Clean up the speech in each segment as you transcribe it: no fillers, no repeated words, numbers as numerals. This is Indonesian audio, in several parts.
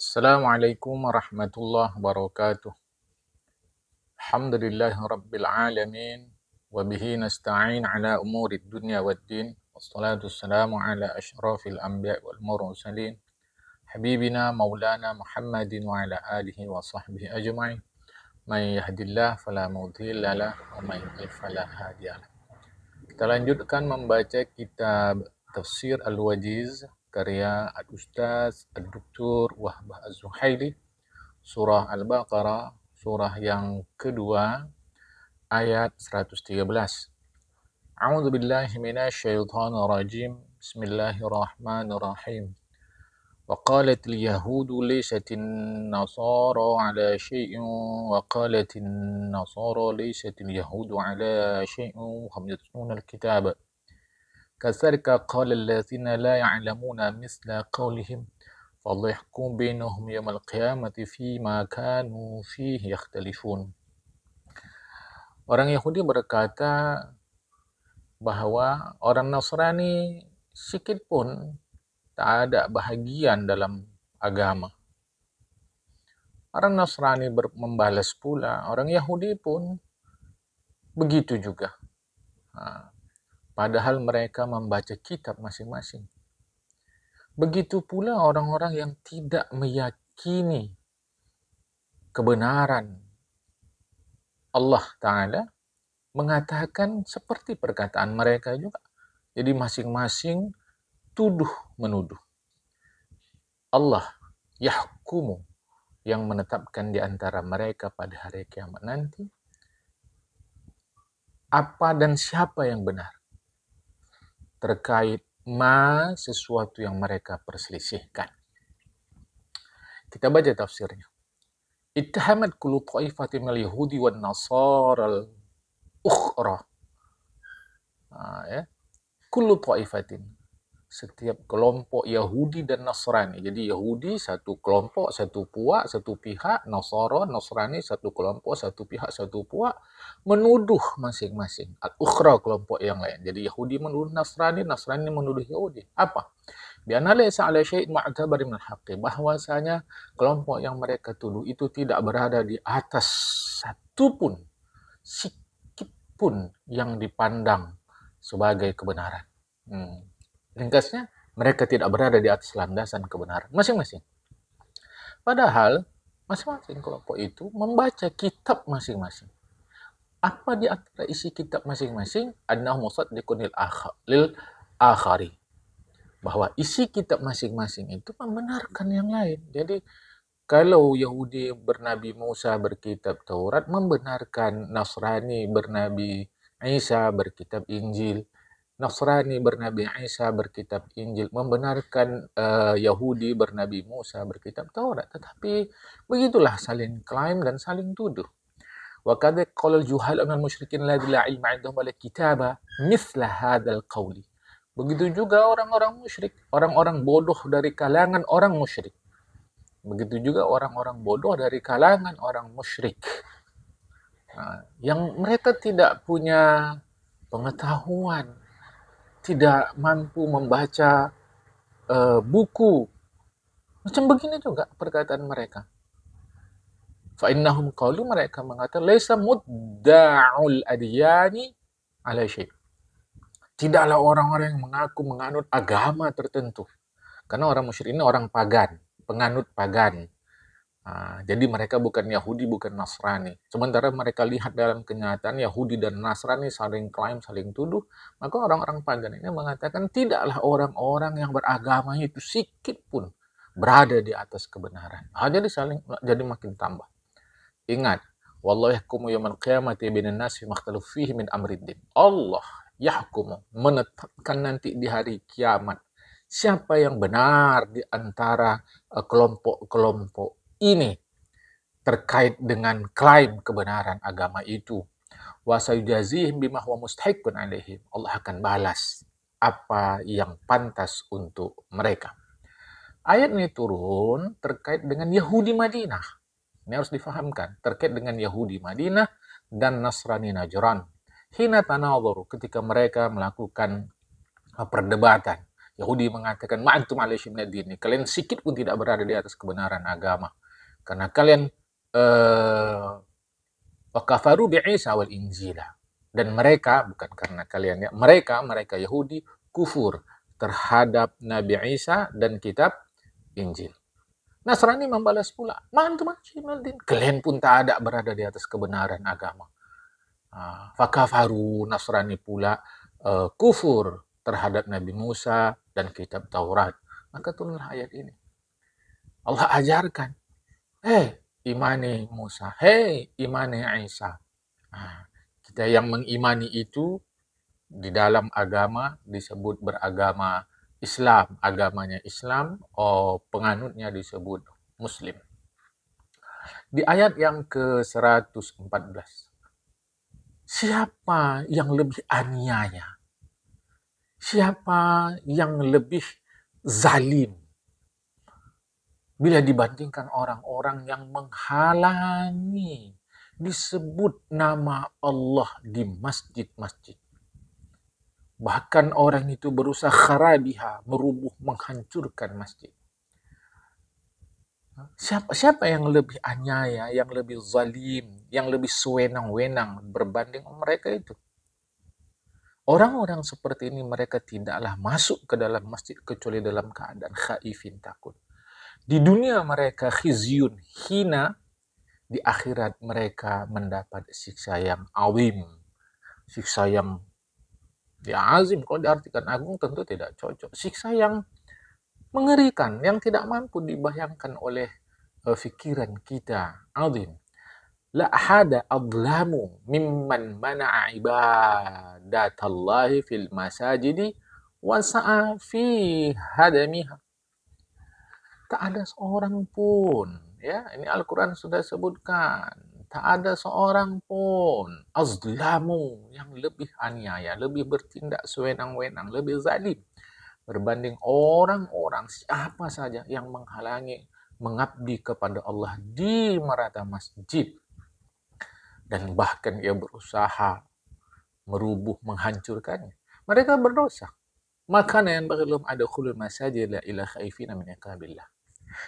Assalamualaikum warahmatullahi wabarakatuh. Alhamdulillahi rabbil alamin. Wabihi nasta'in ala umuri dunya waddin. Wassalatu wassalamu ala ashrafil anbiya wal mursalin. Habibina maulana Muhammadin wa ala alihi wa sahbihi ajma'in. Man yahdillah fala mudilla lah wa man yudlil fala hadiyalah. Kita lanjutkan membaca kitab Tafsir Al-Wajiz karya Al-Ustaz Ad-Doktor Wahbah Az-Zuhaili, surah Al-Baqarah, surah yang kedua, ayat 113. A'udzu billahi minasyaitonir rajim. Bismillahirrahmanirrahim. وقالت اليهود ليست النصارى على شيء وقالت النصارى ليست اليهود على شيء وهم يتلون الكتاب كذلك قال الذين لا يعلمون مثل قولهم فالله يحكم بينهم يوم القيامة فيما كانوا فيه يختلفون. Orang Yahudi berkata bahwa orang Nasrani sedikit pun tak ada bahagian dalam agama. Orang Nasrani membalas pula, orang Yahudi pun begitu juga. Padahal mereka membaca kitab masing-masing. Begitu pula orang-orang yang tidak meyakini kebenaran Allah Ta'ala mengatakan seperti perkataan mereka juga. Jadi masing-masing tuduh-menuduh. Allah yahkumu, yang menetapkan di antara mereka pada hari kiamat nanti apa dan siapa yang benar terkait sesuatu yang mereka perselisihkan. Kita baca tafsirnya. Ittahamat kullu ta'ifatin minal yahudi wan nasara al-ukhra. Kullu ta'ifatin, setiap kelompok Yahudi dan Nasrani. Jadi Yahudi satu kelompok, satu puak, satu pihak, Nasrani satu kelompok, satu pihak, satu puak, menuduh masing-masing. Al-ukhra, kelompok yang lain. Jadi Yahudi menuduh Nasrani, Nasrani menuduh Yahudi. Apa? Bi'anna laysa 'ala syai'in mu'tabari min al-haqqi, bahwasanya kelompok yang mereka tuduh itu tidak berada di atas satupun, sikit pun yang dipandang sebagai kebenaran. Ringkasnya, mereka tidak berada di atas landasan kebenaran masing-masing. Padahal masing-masing kelompok itu membaca kitab masing-masing. Apa di antara isi kitab masing-masing? Annahu musaddiqun lil akhari. Bahwa isi kitab masing-masing itu membenarkan yang lain. Jadi kalau Yahudi bernabi Musa berkitab Taurat, membenarkan Nasrani bernabi Isa berkitab Injil. Nasrani bernabi Isa berkitab Injil, membenarkan Yahudi bernabi Musa berkitab Taurat. Tetapi begitulah saling klaim dan saling tuduh. Wa kadza qala al-juhal minal musyrikin la ilma 'indahum wala kitaba mithla hadzal qawli. Begitu juga orang-orang musyrik, orang-orang bodoh dari kalangan orang musyrik. Begitu juga orang-orang bodoh dari kalangan orang musyrik. Yang mereka tidak punya pengetahuan, tidak mampu membaca buku. Macam begini juga perkataan mereka. Fa'innahum qalu, mereka mengatakan laisa mudda'ul adyani ala syai'. Tidaklah orang-orang yang mengaku menganut agama tertentu. Karena orang musyrik ini orang pagan, penganut pagan. Jadi mereka bukan Yahudi, bukan Nasrani. Sementara mereka lihat dalam kenyataan Yahudi dan Nasrani saling klaim, saling tuduh, maka orang-orang pagan ini mengatakan tidaklah orang-orang yang beragama itu sedikit pun berada di atas kebenaran. Jadi makin tambah. Ingat, wallahu yahkumu yaumal qiyamati bainan nasi fima ikhtalafu fihi min amriddin. Allah yahkumu, menetapkan nanti di hari kiamat siapa yang benar di antara kelompok-kelompok ini terkait dengan klaim kebenaran agama itu. Wa sayujazihim bima huwa mustahiqun alaihim. Allah akan balas apa yang pantas untuk mereka. Ayat ini turun terkait dengan Yahudi Madinah. Ini harus difahamkan, terkait dengan Yahudi Madinah dan Nasrani Najran. Hina tanadharu, ketika mereka melakukan perdebatan. Yahudi mengatakan, ma'antum alaihi min ad-din. Kalian sikit pun tidak berada di atas kebenaran agama. Karena kalian wa kafaru bi'isa wal injila. Dan mereka, bukan karena kalian ya, mereka Yahudi kufur terhadap Nabi Isa dan kitab Injil. Nasrani membalas pula, ma'antum alaihi min ad-din. Kalian pun tak ada berada di atas kebenaran agama. Fakafaru, Nasrani pula kufur terhadap Nabi Musa dan kitab Taurat. Maka turunlah ayat ini. Allah ajarkan, imani Musa, imani Isa. Kita yang mengimani itu di dalam agama disebut beragama Islam, agamanya Islam, penganutnya disebut Muslim. Di ayat yang ke-114, siapa yang lebih aniaya? Siapa yang lebih zalim bila dibandingkan orang-orang yang menghalangi disebut nama Allah di masjid-masjid? Bahkan orang itu berusaha kharabiha, merubuh, menghancurkan masjid. Siapa yang lebih aniaya, yang lebih zalim, yang lebih sewenang-wenang berbanding mereka itu? Orang-orang seperti ini mereka tidaklah masuk ke dalam masjid kecuali dalam keadaan khaifin, takut. Di dunia mereka khizyun, hina. Di akhirat mereka mendapat siksa yang azim. Siksa yang azim, kalau diartikan agung tentu tidak cocok. Siksa yang mengerikan, yang tidak mampu dibayangkan oleh fikiran kita. Azim. La ahada adlamu mimman mana'a ibadatallahi fil masajidi wa sa'a fi hadamiha. Tak ada seorang pun, ya, ini Al-Quran sudah sebutkan, tak ada seorang pun azlamu yang lebih aniaya, lebih bertindak sewenang-wenang, lebih zalim berbanding orang-orang siapa saja yang menghalangi mengabdi kepada Allah di merata masjid, dan bahkan ia berusaha merubuh, menghancurkannya. Mereka berdosa. Makanya yang belum ada khulul masajid la ilaha khaifina min iqabillah.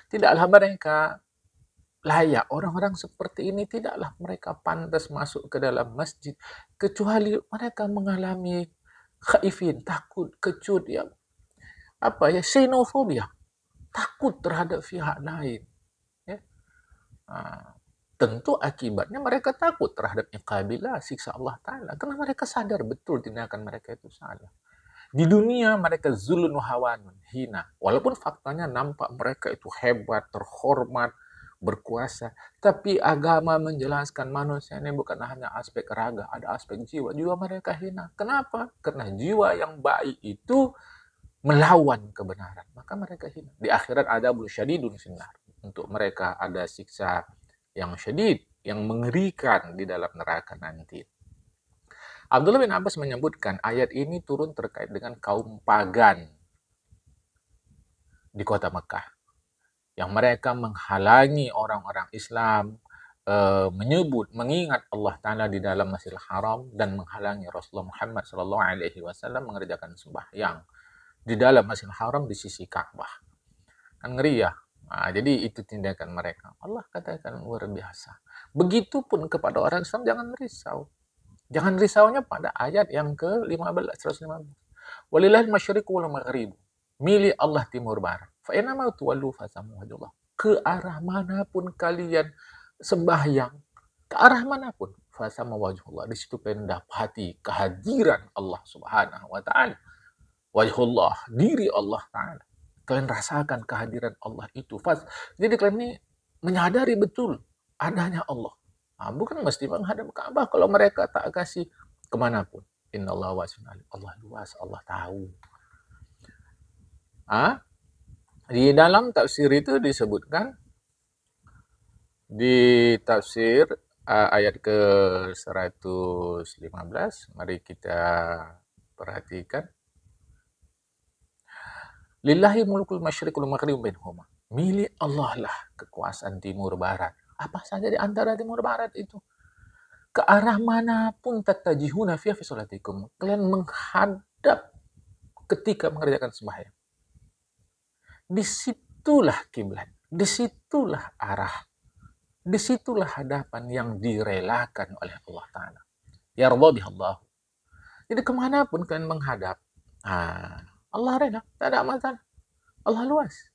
Tidaklah mereka layak, orang-orang seperti ini tidaklah mereka pantas masuk ke dalam masjid kecuali mereka mengalami khaifin, takut, kecut, ya, xenofobia, takut terhadap pihak lain, ya. Tentu akibatnya mereka takut terhadap iqabillah, siksa Allah Ta'ala, karena mereka sadar betul tindakan mereka itu salah. Di dunia mereka zulun hawanun, hina. Walaupun faktanya nampak mereka itu hebat, terhormat, berkuasa. Tapi agama menjelaskan manusia ini bukan hanya aspek raga, ada aspek jiwa. Jiwa mereka hina. Kenapa? Karena jiwa yang baik itu melawan kebenaran. Maka mereka hina. Di akhirat ada syadidun sinar. Untuk mereka ada siksa yang syadid, yang mengerikan di dalam neraka nanti. Abdullah bin Abbas menyebutkan ayat ini turun terkait dengan kaum pagan di kota Mekah, yang mereka menghalangi orang-orang Islam mengingat Allah Ta'ala di dalam Masjidil Haram dan menghalangi Rasulullah Muhammad SAW mengerjakan sembahyang di dalam Masjidil Haram di sisi Ka'bah. Kan ngeri ya. Jadi itu tindakan mereka. Allah katakan luar biasa. Begitupun kepada orang Islam jangan risau. Jangan risaunya pada ayat yang ke-15, 115. Walillahil masyriqu wal maghrib. Milik Allah timur barat. Fa inna ma tuwallu fa sammu wajhullah. Ke arah manapun kalian sembahyang, ke arah manapun, fa sammu wajhullah. Di situ kalian dapati kehadiran Allah Subhanahu wa taala. Wajhullah, diri Allah Ta'ala. Kalian rasakan kehadiran Allah itu. Jadi kalian ini menyadari betul adanya Allah. Bukan mesti menghadap Ka'bah kalau mereka tak kasih kemanapun. Innallaha wasi'un alim. Allah luas, Allah tahu. Di dalam tafsir itu disebutkan, di tafsir ayat ke-115, mari kita perhatikan. Lillahi mulkul masyriq wal maghrib bainahuma. Milik Allah lah kekuasaan timur barat. Apa saja di antara timur barat itu. Ke arah manapun tatajihuna fi salatikum. Kalian menghadap ketika mengerjakan sembahyang. disitulah kiblat, disitulah arah, disitulah hadapan yang direlakan oleh Allah Ta'ala. Yarda bihallah. Jadi kemanapun kalian menghadap, Allah rela, tak ada masalah. Allah luas.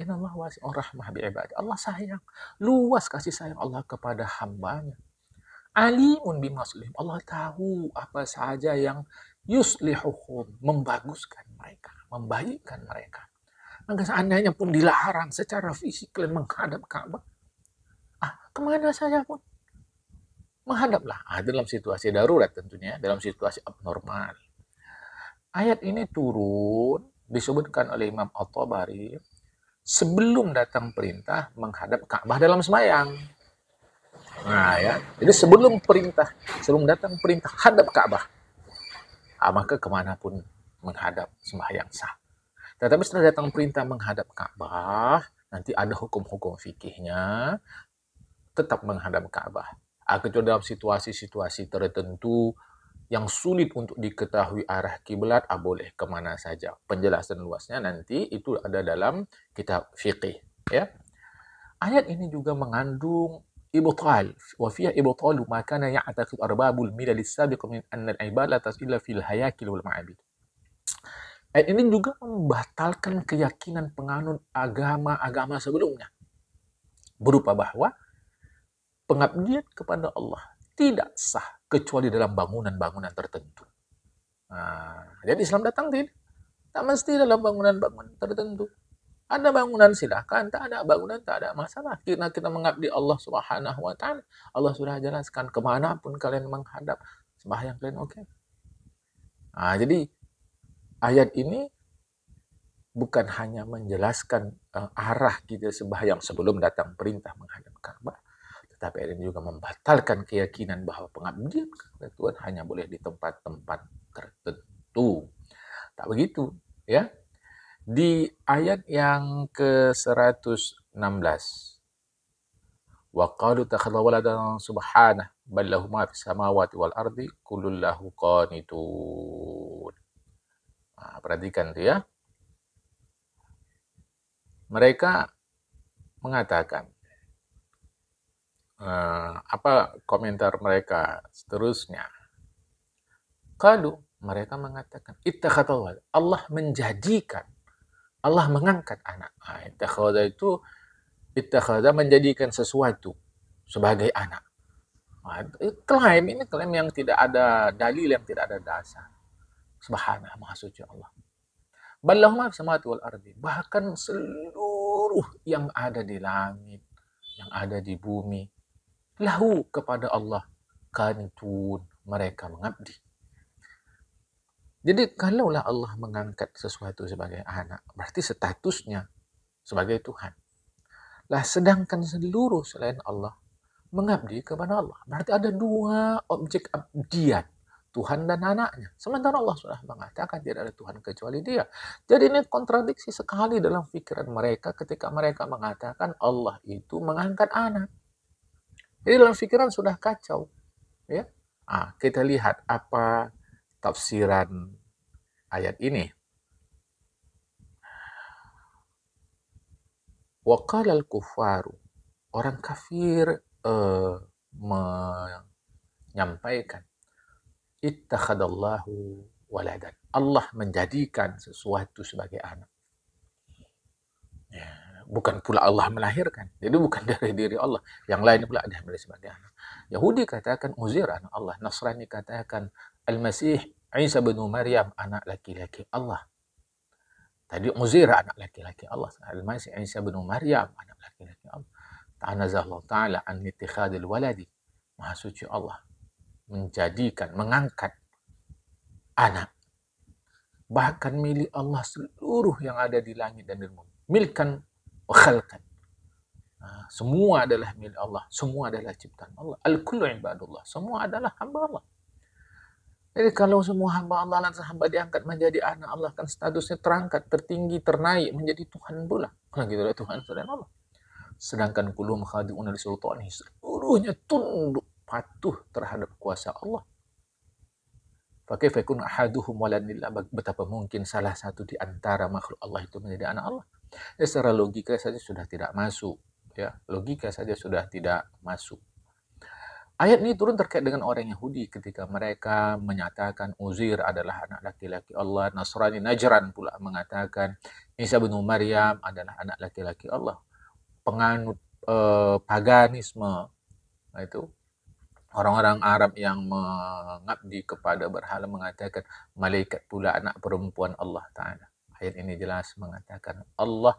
Inna Allah wasi'ur rahmah bi'ibadi. Allah sayang. Luas kasih sayang Allah kepada hambanya. Alimun bimaslihim. Allah tahu apa saja yang yuslihuhum. Membaguskan mereka. Membaikkan mereka. Maka seandainya pun dilarang secara fisik kalian menghadap Ka'bah. Kemana saja pun. Menghadaplah. Dalam situasi darurat tentunya. Dalam situasi abnormal. Ayat ini turun. Disebutkan oleh Imam At-Tabari. Sebelum datang perintah menghadap Ka'bah dalam sembahyang. Ya. Jadi sebelum datang perintah hadap Ka'bah, maka kemanapun menghadap sembahyang sah. Tetapi setelah datang perintah menghadap Ka'bah, nanti ada hukum-hukum fikihnya, tetap menghadap Ka'bah. Kecuali dalam situasi-situasi tertentu yang sulit untuk diketahui arah kiblat, boleh kemana saja. Penjelasan luasnya nanti itu ada dalam kitab fikih. Ya. Ayat ini juga mengandung ibtal, wa fiha ibtalu ma kana ya'taqid arbabul milal as-sabiq min anna al-ibadata illa fil hayakil wal ma'abid. Ayat ini juga membatalkan keyakinan penganut agama-agama sebelumnya. Berupa bahwa pengabdian kepada Allah tidak sah kecuali dalam bangunan-bangunan tertentu. Jadi Islam datang tak mesti dalam bangunan-bangunan tertentu. Ada bangunan silakan, tak ada bangunan tak ada masalah. Kita mengabdi Allah Subhanahu wa Ta'ala. Allah sudah jelaskan kemanapun kalian menghadap sembahyang kalian oke. Jadi ayat ini bukan hanya menjelaskan arah kita sembahyang sebelum datang perintah menghadap Ka'bah, tetapi ayat ini juga membatalkan keyakinan bahwa pengabdian kepada Tuhan hanya boleh di tempat-tempat tertentu. Tak begitu, ya. Di ayat yang ke-116. Wa qalu takhadha waladan subhanah bal lahu ma fis samawati wal ardi kullun lahu qanitun. Perhatikan tu ya. Mereka mengatakan apa komentar mereka seterusnya? Qalu, mereka mengatakan ittakhadha, Allah menjadikan, Allah mengangkat anak. Ittakhadha menjadikan sesuatu sebagai anak. Klaim yang tidak ada dalil, yang tidak ada dasar. Subhanallah, maha suci Allah. Ballahu ma samawati wal ardi. Bahkan seluruh yang ada di langit, yang ada di bumi, lahu kepada Allah qanitun, mereka mengabdi. Jadi kalaulah Allah mengangkat sesuatu sebagai anak, berarti statusnya sebagai Tuhan. Lah sedangkan seluruh selain Allah mengabdi kepada Allah. Berarti ada dua objek abdian, Tuhan dan anaknya. Sementara Allah sudah mengatakan tidak ada Tuhan kecuali Dia. Jadi ini kontradiksi sekali dalam pikiran mereka ketika mereka mengatakan Allah itu mengangkat anak. Jadi dalam pikiran sudah kacau. Ya. Kita lihat apa tafsiran ayat ini. Wa qala al-kuffaru, orang kafir menyampaikan ittakhadallahu waladan, Allah menjadikan sesuatu sebagai anak. Bukan pula Allah melahirkan. Jadi bukan dari diri Allah. Yang lain pula ada sebagai anak. Yahudi katakan Uzair anak Allah. Nasrani katakan Al-Masih Isa bin Maryam anak laki-laki Allah. Tadi Uzair anak laki-laki Allah. Al-Masih Isa bin Maryam anak laki-laki Allah. Ta'anazallahu ta'ala an ittikhadil waladi. Maha suci Allah menjadikan, mengangkat anak. Bahkan milik Allah seluruh yang ada di langit dan di bumi. Milkan wa khalqan. Semua adalah milik Allah. Semua adalah ciptaan Allah. Al-kullu ibadullah. Semua adalah hamba Allah. Jadi kalau semua hamba Allah lantas hamba diangkat menjadi anak Allah, kan statusnya terangkat, tertinggi, ternaik menjadi Tuhan pula. Kalau gitu adalah Tuhan selain Allah. Sedangkan kulum khadi'una li sultani, seluruhnya tunduk patuh terhadap kuasa Allah. Fakaifa yakunu ahaduhum waladillah, betapa mungkin salah satu di antara makhluk Allah itu menjadi anak Allah. Ya, secara logika saja sudah tidak masuk. Ya, logika saja sudah tidak masuk. Ayat ini turun terkait dengan orang Yahudi ketika mereka menyatakan Uzair adalah anak laki-laki Allah. Nasrani Najran pula mengatakan Isa bin Maryam adalah anak laki-laki Allah. Penganut paganisme, itu orang-orang Arab yang mengabdi kepada berhala mengatakan malaikat pula anak perempuan Allah Ta'ala. Ayat ini jelas mengatakan Allah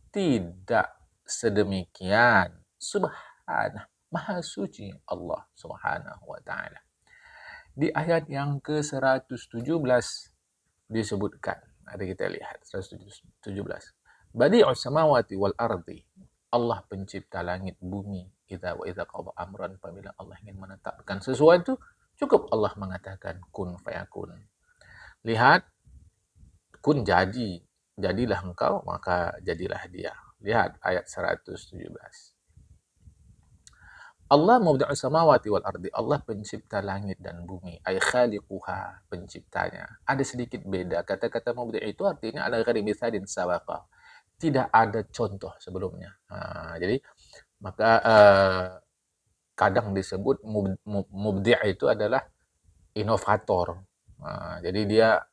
tidak sedemikian. Subhanah. Maha suci Allah Subhanahu wa Ta'ala. Di ayat yang ke-117 disebutkan. Mari kita lihat 117. Badi'us samawati wal ardi. Allah pencipta langit bumi. Idza qada amran, apabila Allah ingin menetapkan sesuatu, cukup Allah mengatakan kun fayakun. Lihat, kun jadi, jadilah engkau, maka jadilah dia. Lihat ayat 117. Allah mubda'us samawati wal ardi. Allah pencipta langit dan bumi. Ay khaliquha, penciptanya. Ada sedikit beda. Kata-kata mubda' itu artinya ala ghairi mithalin sawaqa. Tidak ada contoh sebelumnya. Jadi maka kadang disebut mubdi' itu adalah inovator. Jadi dia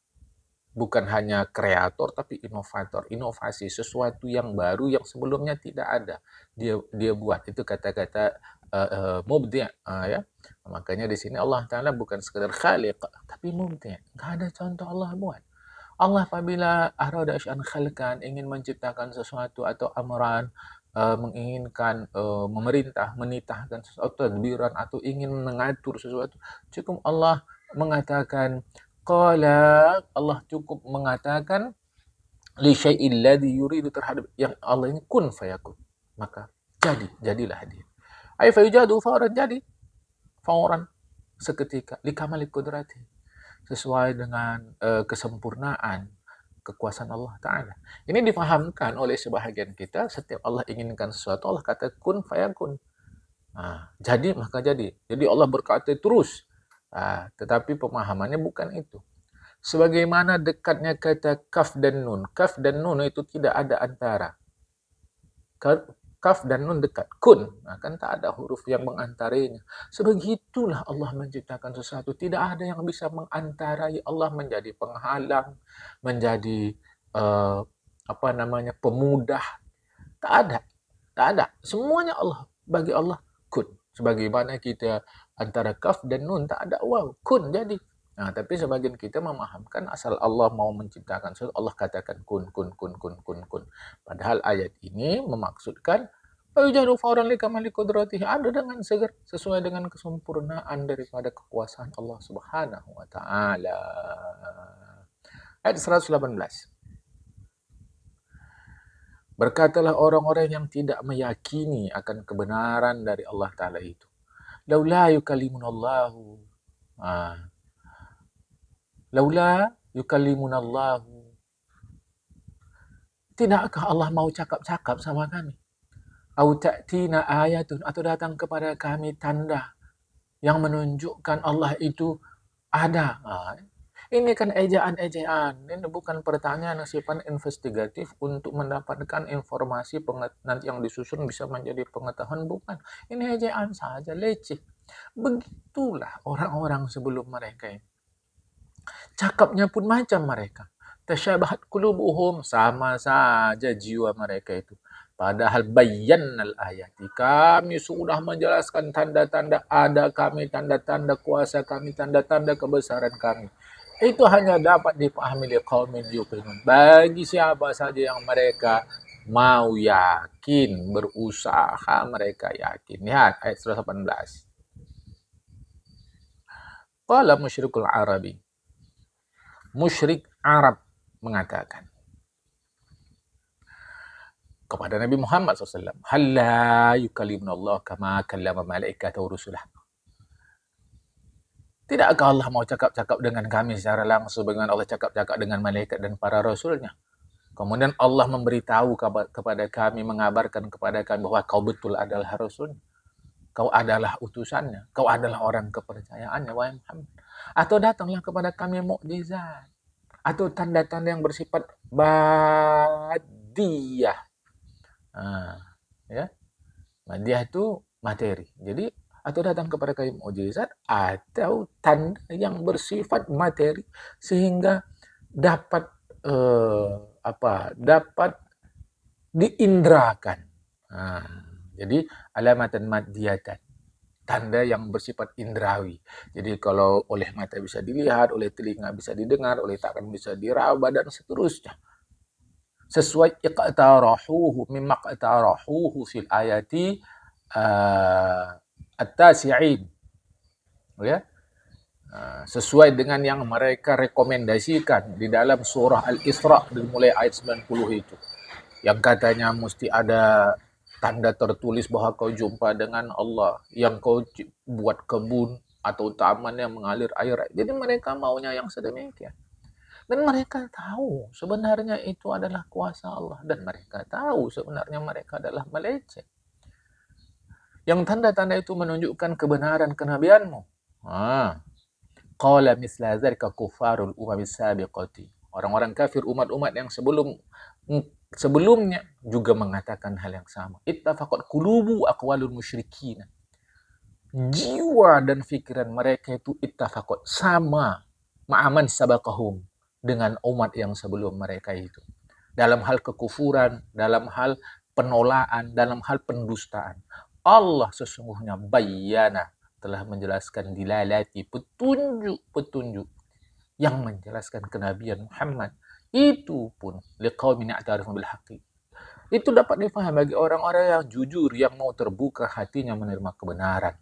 bukan hanya kreator tapi inovator, inovasi sesuatu yang baru yang sebelumnya tidak ada. Dia buat. Itu kata-kata mubdi', ya. Makanya di sini Allah Ta'ala bukan sekedar khaliq tapi mubdi'. Enggak ada contoh Allah buat. Allah apabila arada sya'an khalqan, ingin menciptakan sesuatu atau amran, menginginkan memerintah, menitahkan sesuatu, tadbiran, atau ingin mengatur sesuatu, cukup Allah mengatakan qala, Allah cukup mengatakan li syai'il ladzi yuridu, terhadap yang Allah ini kun fayakun, maka jadilah dia. Ay fayujadu fauran, jadi fauran, seketika, likamali qudrati, sesuai dengan kesempurnaan kekuasaan Allah Ta'ala. Ini difahamkan oleh sebahagian kita, setiap Allah inginkan sesuatu, Allah kata kun fayakun. Jadi maka jadi. Jadi Allah berkata terus. Tetapi pemahamannya bukan itu. Sebagaimana dekatnya kata kaf dan nun. Kaf dan nun itu tidak ada antara. Kaf dan nun dekat. Kun. Kan tak ada huruf yang mengantarinya. Sebegitulah Allah menciptakan sesuatu. Tidak ada yang bisa mengantarai Allah, menjadi penghalang, menjadi pemudah. Tak ada. Tak ada. Semuanya Allah. Bagi Allah kun. Sebagaimana kita antara kaf dan nun tak ada waw. Kun, jadi. Tapi sebagian kita memahamkan asal Allah mau menciptakan sesuatu, Allah katakan kun. Padahal ayat ini memaksudkan ayujadu fauran likamali qudratihi, ada dengan segera, sesuai dengan kesempurnaan daripada kekuasaan Allah Subhanahu wa Ta'ala. Ayat 118. Berkatalah orang-orang yang tidak meyakini akan kebenaran dari Allah Ta'ala itu, laula yukallimunallahu, tidakkah Allah mau cakap-cakap sama kami? Au ta'tina ayatun, atau datang kepada kami tanda yang menunjukkan Allah itu ada. Ini kan ejaan-ejaan. Ini bukan pertanyaan yang sifat investigatif untuk mendapatkan informasi nanti yang disusun bisa menjadi pengetahuan. Bukan. Ini ejaan saja, leceh. Begitulah orang-orang sebelum mereka ini. Cakapnya pun macam mereka. Tasyabahat qulubuhum, sama saja jiwa mereka itu. Padahal bayyannal ayati, kami sudah menjelaskan tanda-tanda ada kami, tanda-tanda kuasa kami, tanda-tanda kebesaran kami. Itu hanya dapat dipahami liqaumin yuqinun, bagi siapa saja yang mereka mau yakin, berusaha mereka yakin. Lihat ayat 118. Qala musyrikul Arabi, musyrik Arab mengatakan kepada Nabi Muhammad SAW, halla yukallimuna Allah kama kallama malaikatahu rusulah. Tidakkah Allah mau cakap-cakap dengan kami secara langsung bagaimana Allah cakap-cakap dengan malaikat dan para rasulnya? Kemudian Allah memberitahu kepada kami, mengabarkan kepada kami bahwa kau betul adalah rasulnya, kau adalah utusannya, kau adalah orang kepercayaannya, wahai Muhammad. Atau datanglah kepada kami mukjizat atau tanda-tanda yang bersifat badi, madiyah. Ya, madiyah itu materi. Jadi atau datang kepada kami mukjizat atau tanda yang bersifat materi sehingga dapat dapat diindrakan. Jadi alamatan madiyatan, tanda yang bersifat indrawi. Jadi kalau oleh mata bisa dilihat, oleh telinga bisa didengar, oleh tangan bisa diraba dan seterusnya. Sesuai iqtarahuhu mimma iqtarahuhu fil ayati at-tasi'in. Ya. Sesuai dengan yang mereka rekomendasikan di dalam surah Al-Isra dimulai ayat 90 itu. Yang katanya mesti ada tanda tertulis bahwa kau jumpa dengan Allah, yang kau buat kebun atau taman yang mengalir air. Jadi mereka maunya yang sedemikian. Dan mereka tahu sebenarnya itu adalah kuasa Allah. Dan mereka tahu sebenarnya mereka adalah meleceh. Yang tanda-tanda itu menunjukkan kebenaran kenabianmu. Qala misla dzalika kufarul umamis sabiqati. Orang-orang kafir umat-umat yang sebelumnya juga mengatakan hal yang sama. Ittafaqat qulubu aqwalul musyrikin. Jiwa dan pikiran mereka itu ittafaqat, sama ma'aman sabaqahum, dengan umat yang sebelum mereka itu. Dalam hal kekufuran, dalam hal penolakan, dalam hal pendustaan. Allah sesungguhnya bayyana, telah menjelaskan dilalati, petunjuk-petunjuk yang menjelaskan kenabian Muhammad. Itu pun liqaumin ya'tarifun bil haqqi. Itu dapat difahami bagi orang-orang yang jujur, yang mau terbuka hatinya menerima kebenaran.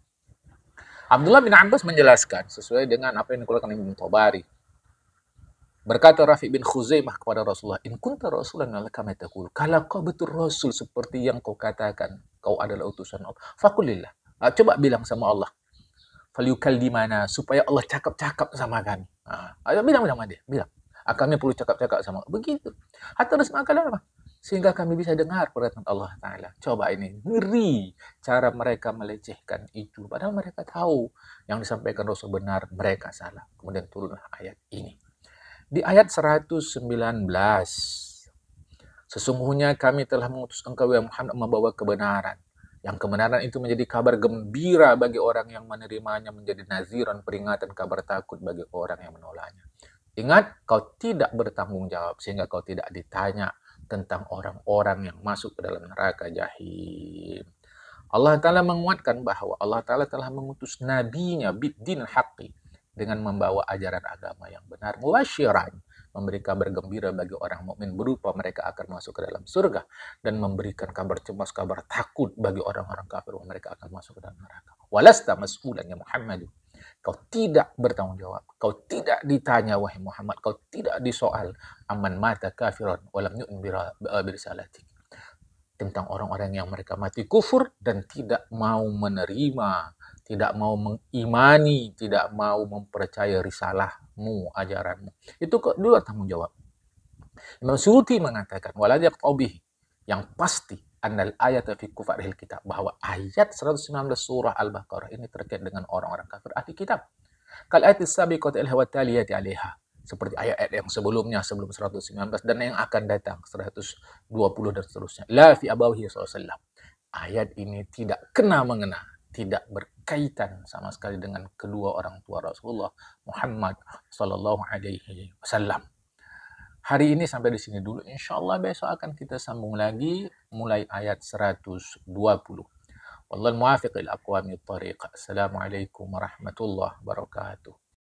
Abdullah bin Abbas menjelaskan sesuai dengan apa yang dikeluarkan Ibnu Tabari. Berkata Rafi' bin Khuzaimah kepada Rasulullah, "In kunta rasulan kama taqul." Kalau kau betul rasul seperti yang kau katakan, kau adalah utusan Allah. Faqulillah. Coba bilang sama Allah. Falyukallimana, supaya Allah cakap-cakap sama kami. Ayo bilang sama dia, bilang. Kami perlu cakap-cakap sama Allah. Begitu. Hatta nasma kalamah. Sehingga kami bisa dengar perkataan Allah Ta'ala. Coba ini, ngeri cara mereka melecehkan itu. Padahal mereka tahu yang disampaikan Rasul benar, mereka salah. Kemudian turunlah ayat ini. Di ayat 119, sesungguhnya kami telah mengutus engkau ya Muhammad membawa kebenaran. Yang kebenaran itu menjadi kabar gembira bagi orang yang menerimanya, menjadi naziran, peringatan, kabar takut bagi orang yang menolaknya. Ingat, kau tidak bertanggung jawab, sehingga kau tidak ditanya tentang orang-orang yang masuk ke dalam neraka jahim. Allah Ta'ala menguatkan bahwa Allah Ta'ala telah mengutus nabinya biddin haqqi, dengan membawa ajaran agama yang benar, mubasyiran, memberi kabar gembira bagi orang mukmin berupa mereka akan masuk ke dalam surga, dan memberikan kabar cemas, kabar takut bagi orang-orang kafir bahwa mereka akan masuk ke dalam neraka. Walasta mas'ulan ya Muhammad. Kau tidak bertanggung jawab, kau tidak ditanya wahai Muhammad, kau tidak disoal aman mata kafiran walam yu'min birisalatik, tentang orang-orang yang mereka mati kufur dan tidak mau menerima, tidak mau mengimani, tidak mau mempercayai risalahmu, ajaranmu. Itu dua tanggung jawab. Imam Suyuti mengatakan, waladyak taubih, yang pasti, annal ayat fi kufaril kitab, bahwa ayat 119 surah Al-Baqarah ini terkait dengan orang-orang kafir ahli kitab. Kal ayat as-sabiqati al-taliyati 'alaiha, seperti ayat-ayat yang sebelumnya, sebelum 119 dan yang akan datang 120 dan seterusnya. La fi abawihi sallallahu. Ayat ini tidak kena-mengena, tidak berkaitan sama sekali dengan kedua orang tua Rasulullah Muhammad sallallahu alaihi wasallam. Hari ini sampai di sini dulu. Insyaallah besok akan kita sambung lagi mulai ayat 120. Wallahul muwaffiq ila aqwamit thariq. Assalamualaikum warahmatullahi wabarakatuh.